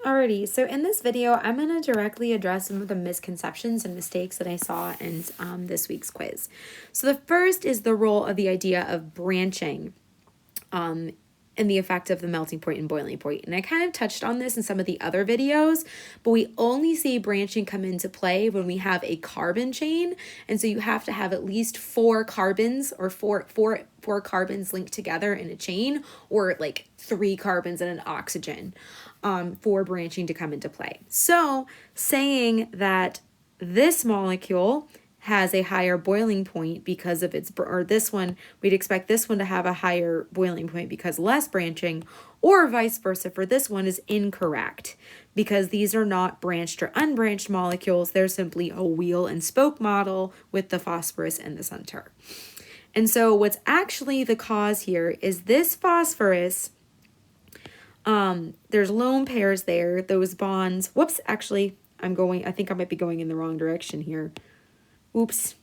Alrighty, so in this video, I'm going to directly address some of the misconceptions and mistakes that I saw in this week's quiz. So the first is the role of the idea of branching and the effect of the melting point and boiling point. And I kind of touched on this in some of the other videos, but we only see branching come into play when we have a carbon chain. And so you have to have at least 4 carbons or four carbons linked together in a chain, or like 3 carbons and an oxygen for branching to come into play. So saying that this molecule has a higher boiling point because of its, or this one, we'd expect this one to have a higher boiling point because less branching, or vice versa for this one is incorrect because these are not branched or unbranched molecules. They're simply a wheel and spoke model with the phosphorus in the center. And so what's actually the cause here is this phosphorus, there's lone pairs there, those bonds, whoops, actually, I think I might be going in the wrong direction here. Oops.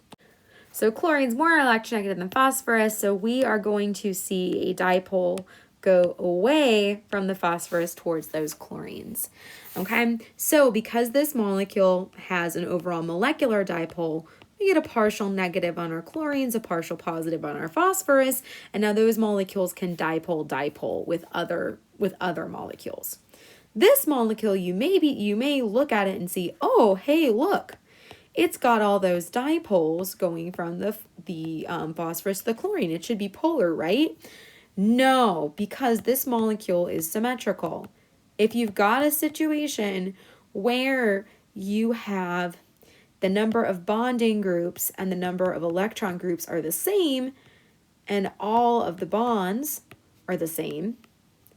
So chlorine's more electronegative than phosphorus, so we are going to see a dipole go away from the phosphorus towards those chlorines. Okay, so because this molecule has an overall molecular dipole, we get a partial negative on our chlorines, a partial positive on our phosphorus, and now those molecules can dipole with other molecules. This molecule, you may look at it and see, oh, hey, look. It's got all those dipoles going from the phosphorus to the chlorine. It should be polar, right? No, because this molecule is symmetrical. If you've got a situation where you have the number of bonding groups and the number of electron groups are the same, and all of the bonds are the same,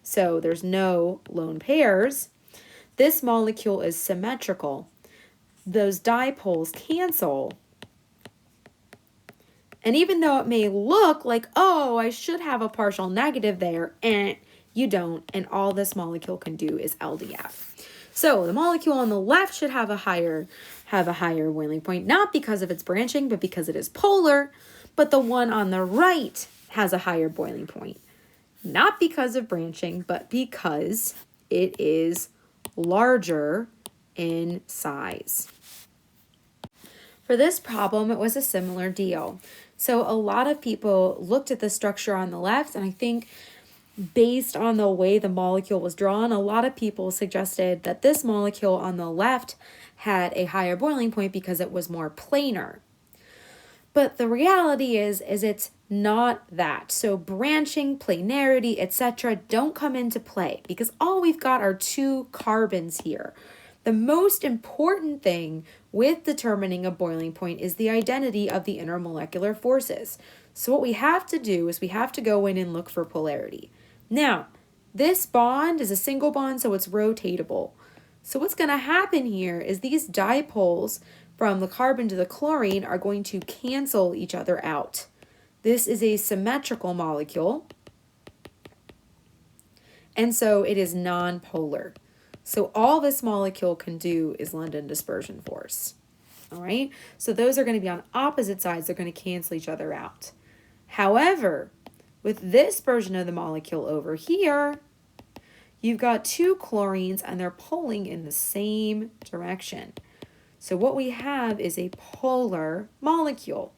so there's no lone pairs, this molecule is symmetrical. Those dipoles cancel. And even though it may look like, oh, I should have a partial negative there, you don't, and all this molecule can do is LDF. So the molecule on the left should have a higher boiling point, not because of its branching, but because it is polar, but the one on the right has a higher boiling point, not because of branching, but because it is larger in size. For this problem, it was a similar deal. So a lot of people looked at the structure on the left, and I think based on the way the molecule was drawn, a lot of people suggested that this molecule on the left had a higher boiling point because it was more planar. But the reality is it's not that. So branching, planarity, etc. don't come into play because all we've got are 2 carbons here. The most important thing with determining a boiling point is the identity of the intermolecular forces. So what we have to do is we have to go in and look for polarity. Now, this bond is a single bond, so it's rotatable. So what's going to happen here is these dipoles from the carbon to the chlorine are going to cancel each other out. This is a symmetrical molecule, and so it is nonpolar. So all this molecule can do is London dispersion force. All right, so those are going to be on opposite sides. They're going to cancel each other out. However, with this version of the molecule over here, you've got 2 chlorines and they're pulling in the same direction. So what we have is a polar molecule.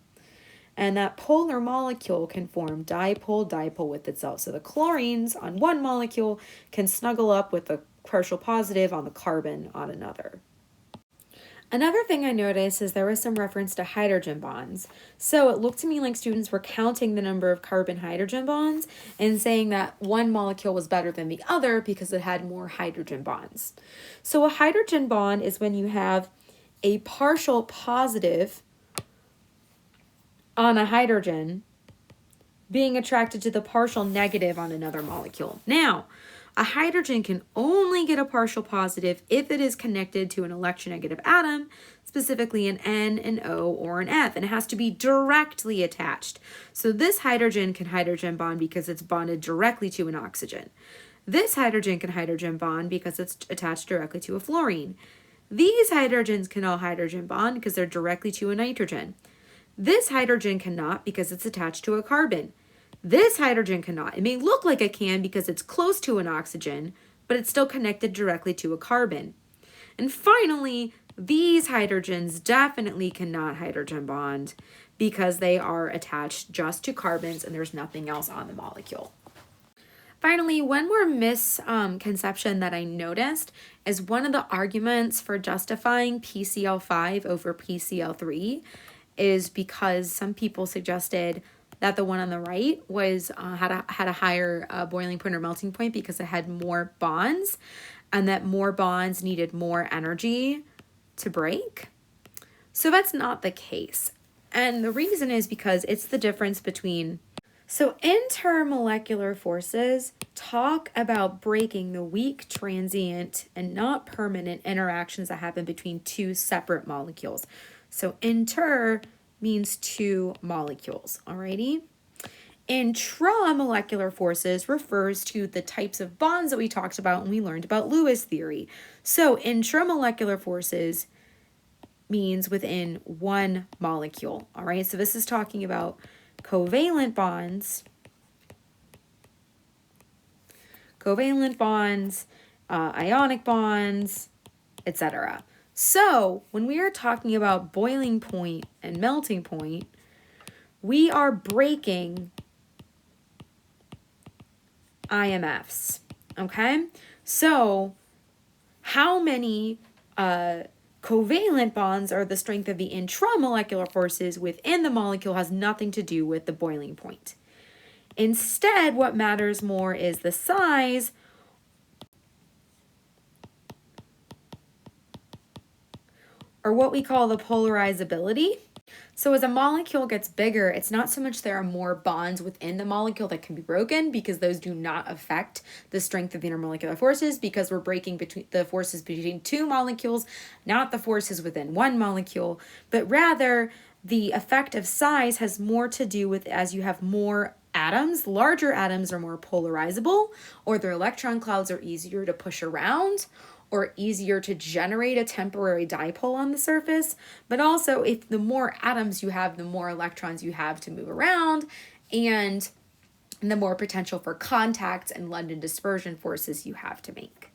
And that polar molecule can form dipole-dipole with itself. So the chlorines on one molecule can snuggle up with the partial positive on the carbon on another. Another thing I noticed is there was some reference to hydrogen bonds. So it looked to me like students were counting the number of carbon-hydrogen bonds and saying that one molecule was better than the other because it had more hydrogen bonds. So a hydrogen bond is when you have a partial positive on a hydrogen being attracted to the partial negative on another molecule. Now, a hydrogen can only get a partial positive if it is connected to an electronegative atom, specifically an N, an O, or an F, and it has to be directly attached. So this hydrogen can hydrogen bond because it's bonded directly to an oxygen. This hydrogen can hydrogen bond because it's attached directly to a fluorine. These hydrogens can all hydrogen bond because they're directly to a nitrogen. This hydrogen cannot because it's attached to a carbon. This hydrogen cannot. It may look like it can because it's close to an oxygen, but it's still connected directly to a carbon. And finally, these hydrogens definitely cannot hydrogen bond because they are attached just to carbons and there's nothing else on the molecule. Finally, one more misconception that I noticed is one of the arguments for justifying PCl5 over PCl3 is because some people suggested that the one on the right was had a higher boiling point or melting point because it had more bonds, and that more bonds needed more energy to break. So that's not the case. And the reason is because it's the difference between... So intermolecular forces talk about breaking the weak, transient, and not permanent interactions that happen between two separate molecules. So inter means two molecules, alrighty? Intramolecular forces refers to the types of bonds that we talked about when we learned about Lewis theory. So intramolecular forces means within one molecule, all right? So this is talking about covalent bonds, ionic bonds, etc. So when we are talking about boiling point and melting point, we are breaking IMFs, okay? So how many covalent bonds are the strength of the intramolecular forces within the molecule has nothing to do with the boiling point. Instead, what matters more is the size or what we call the polarizability. So as a molecule gets bigger, it's not so much there are more bonds within the molecule that can be broken, because those do not affect the strength of the intermolecular forces, because we're breaking between the forces between two molecules, not the forces within one molecule, but rather the effect of size has more to do with as you have more atoms, larger atoms are more polarizable, or their electron clouds are easier to push around, or easier to generate a temporary dipole on the surface. But also, if the more atoms you have, the more electrons you have to move around, and the more potential for contacts and London dispersion forces you have to make.